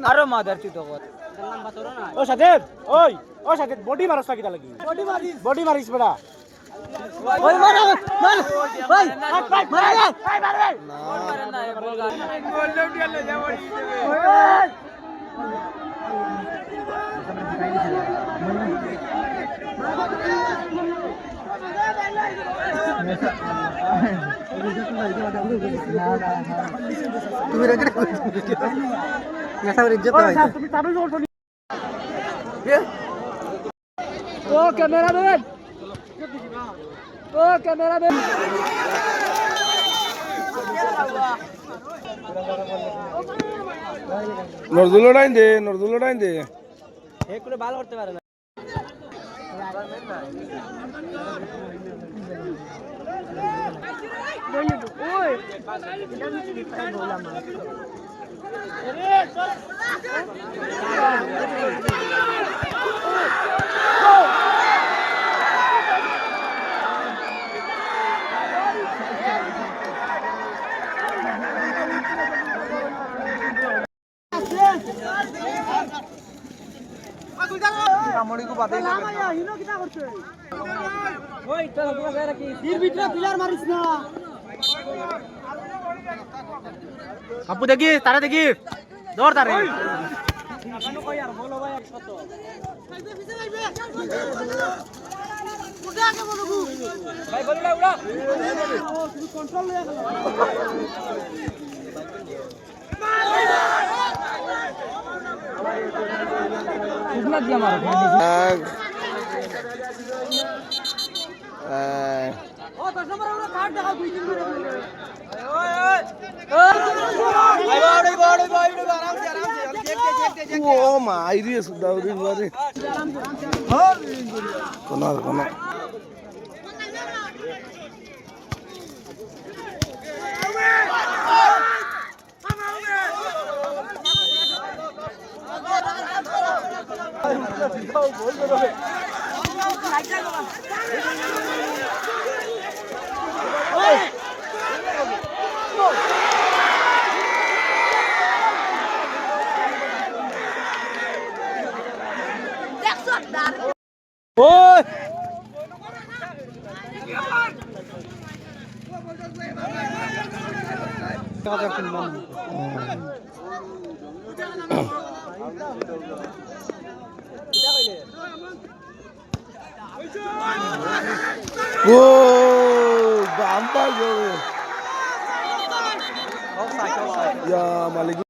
আরো মাদার তুই তো ও সাথের ওই ও সাথের বডি মারছ কি লাগি বডি মারিস বেটা ওই মার মার ভাই মার না বল উঠিয়ে যা বডি তুমি রেকর্ড করছো মেসা করে ইজ্জত হয় তুমি চাবি জোর ও ক্যামেরাম্যান ও ক্যামেরাম্যান নরদুলো ডাইন দে হে করে ভালো করতে পারে না আপু দেখি তারা দেখি দৌড় তারে ও মাইরি সুদাউরি বারে কোন ওই ও বাম্পার গো ইয়া মালিক